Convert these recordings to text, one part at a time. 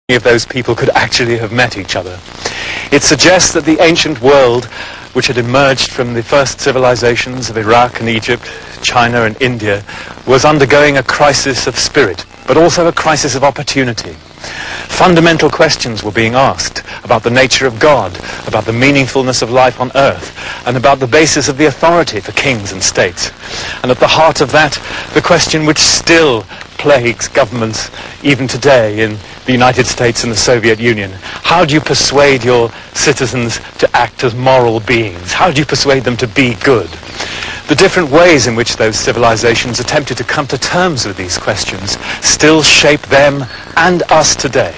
if those people could actually have met each other. It suggests that the ancient world, which had emerged from the first civilizations of Iraq and Egypt, China and India, was undergoing a crisis of spirit, but also a crisis of opportunity. Fundamental questions were being asked about the nature of God, about the meaningfulness of life on earth, and about the basis of the authority for kings and states. And at the heart of that, the question which still plagues governments even today in the United States and the Soviet Union. How do you persuade your citizens to act as moral beings? How do you persuade them to be good? The different ways in which those civilizations attempted to come to terms with these questions still shape them and us today.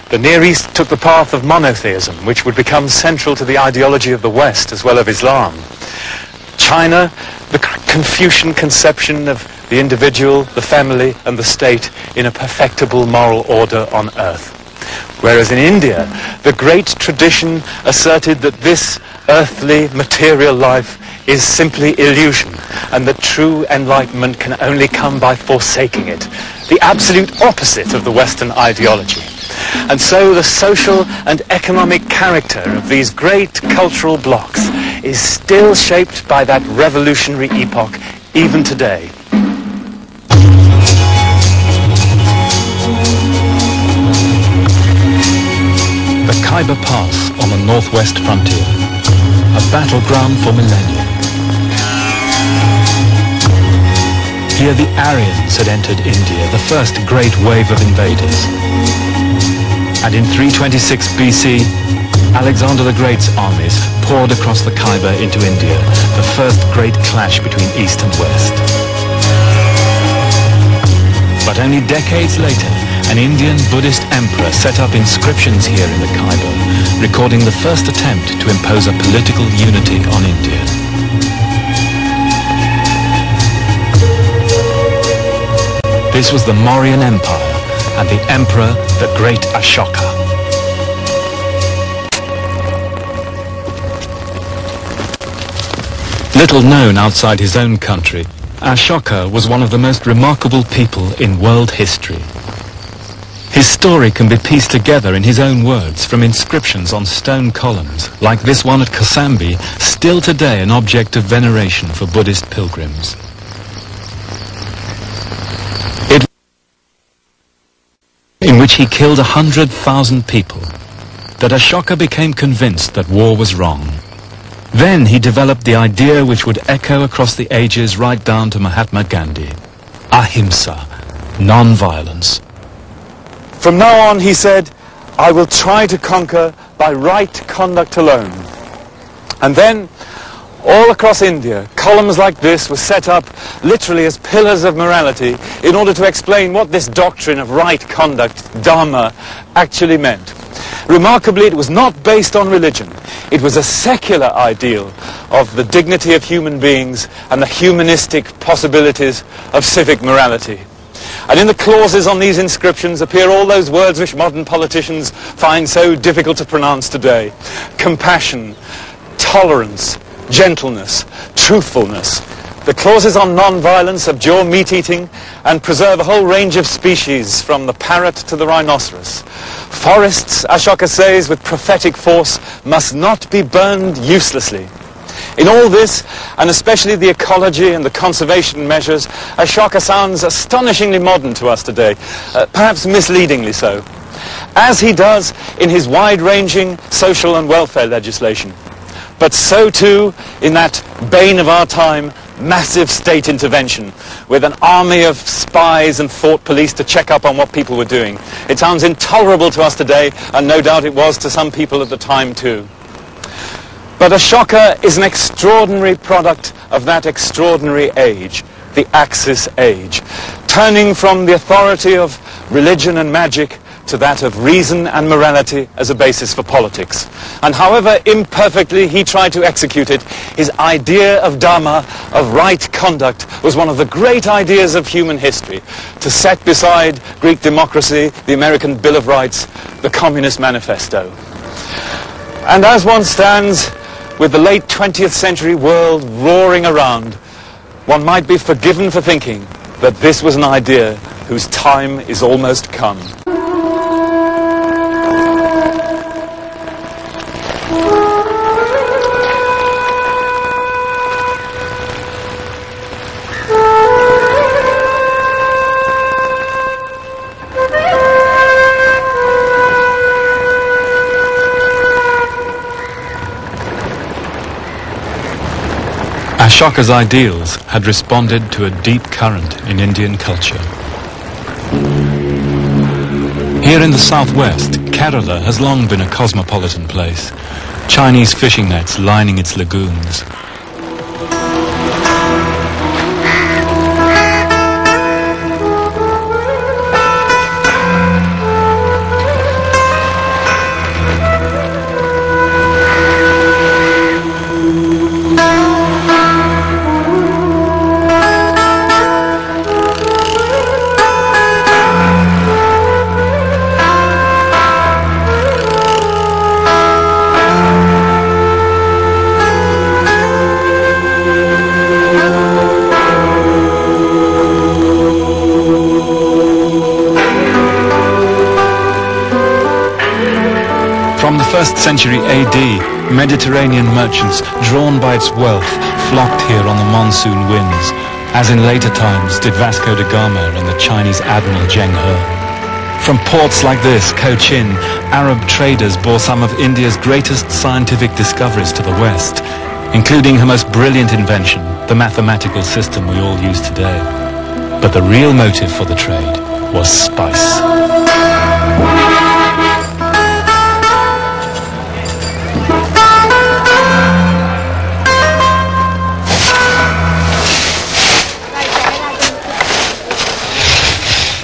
The Near East took the path of monotheism, which would become central to the ideology of the West as well as Islam. China, the Confucian conception of the individual, the family and the state in a perfectible moral order on earth. Whereas in India, the great tradition asserted that this earthly material life is simply illusion and that true enlightenment can only come by forsaking it. The absolute opposite of the Western ideology. And so the social and economic character of these great cultural blocks is still shaped by that revolutionary epoch even today. The Khyber Pass on the northwest frontier, a battleground for millennia. Here the Aryans had entered India, the first great wave of invaders. And in 326 BC, Alexander the Great's armies poured across the Khyber into India, the first great clash between East and West. But only decades later, an Indian Buddhist emperor set up inscriptions here in the Khyber, recording the first attempt to impose a political unity on India. This was the Mauryan Empire, and the emperor, the great Ashoka. Little known outside his own country, Ashoka was one of the most remarkable people in world history. His story can be pieced together in his own words from inscriptions on stone columns, like this one at Kosambi, still today an object of veneration for Buddhist pilgrims. In which he killed 100,000 people, that Ashoka became convinced that war was wrong. Then he developed the idea which would echo across the ages right down to Mahatma Gandhi: ahimsa, non-violence. From now on, he said, I will try to conquer by right conduct alone. And then, all across India, columns like this were set up literally as pillars of morality in order to explain what this doctrine of right conduct, dharma, actually meant. Remarkably, it was not based on religion. It was a secular ideal of the dignity of human beings and the humanistic possibilities of civic morality. And in the clauses on these inscriptions appear all those words which modern politicians find so difficult to pronounce today. Compassion, tolerance, gentleness, truthfulness. The clauses on non-violence abjure meat-eating and preserve a whole range of species from the parrot to the rhinoceros. Forests, Ashoka says with prophetic force, must not be burned uselessly. In all this, and especially the ecology and the conservation measures, Ashoka sounds astonishingly modern to us today, perhaps misleadingly so, as he does in his wide-ranging social and welfare legislation. But so too in that bane of our time, massive state intervention, with an army of spies and thought police to check up on what people were doing. It sounds intolerable to us today, and no doubt it was to some people at the time too. But Ashoka is an extraordinary product of that extraordinary age, the Axis age, turning from the authority of religion and magic to that of reason and morality as a basis for politics. And however imperfectly he tried to execute it, his idea of dharma, of right conduct, was one of the great ideas of human history, to set beside Greek democracy, the American Bill of Rights, the Communist Manifesto. And as one stands with the late 20th century world roaring around, one might be forgiven for thinking that this was an idea whose time is almost come. Ashoka's ideals had responded to a deep current in Indian culture. Here in the southwest, Kerala has long been a cosmopolitan place. Chinese fishing nets lining its lagoons. From the 1st century AD, Mediterranean merchants, drawn by its wealth, flocked here on the monsoon winds, as in later times did Vasco da Gama and the Chinese admiral Zheng He. From ports like this, Cochin, Arab traders bore some of India's greatest scientific discoveries to the west, including her most brilliant invention, the mathematical system we all use today. But the real motive for the trade was spice.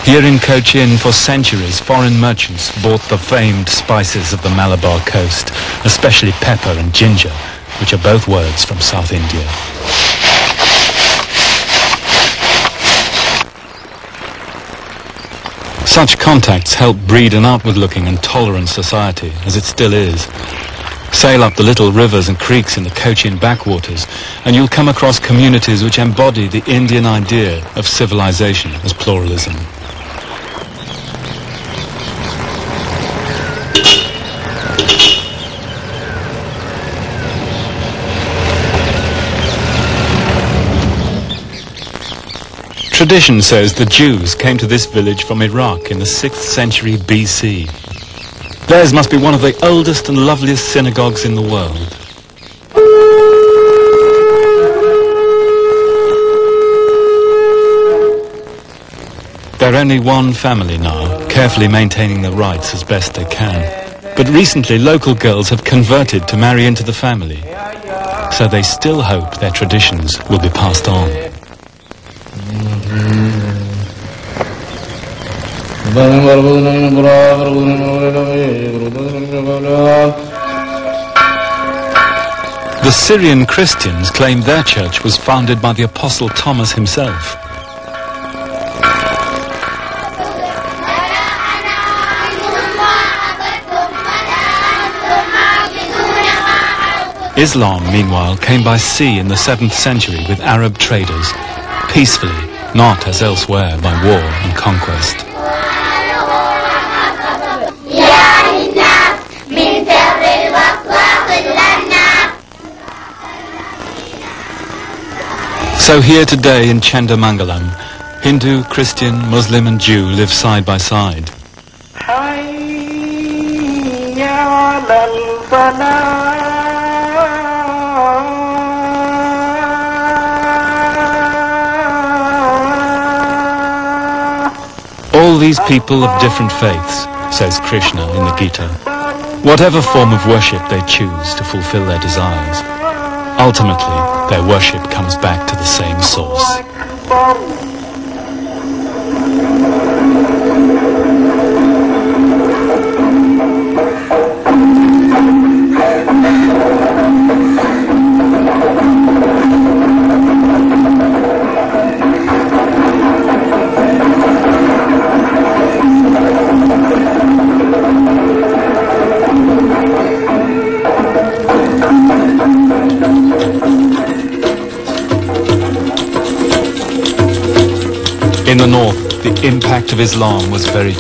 Here in Cochin, for centuries, foreign merchants bought the famed spices of the Malabar coast, especially pepper and ginger, which are both words from South India. Such contacts help breed an outward-looking and tolerant society, as it still is. Sail up the little rivers and creeks in the Cochin backwaters, and you'll come across communities which embody the Indian idea of civilization as pluralism. Tradition says the Jews came to this village from Iraq in the 6th century BC. Theirs must be one of the oldest and loveliest synagogues in the world. They're only one family now, carefully maintaining the rites as best they can. But recently local girls have converted to marry into the family, so they still hope their traditions will be passed on. The Syrian Christians claim their church was founded by the Apostle Thomas himself. Islam, meanwhile, came by sea in the 7th century with Arab traders, peacefully, not as elsewhere by war and conquest. So here today in Chandamangalam, Hindu, Christian, Muslim and Jew live side by side. All these people of different faiths, says Krishna in the Gita, whatever form of worship they choose to fulfill their desires, ultimately their worship comes back to the same source. In the north, the impact of Islam was very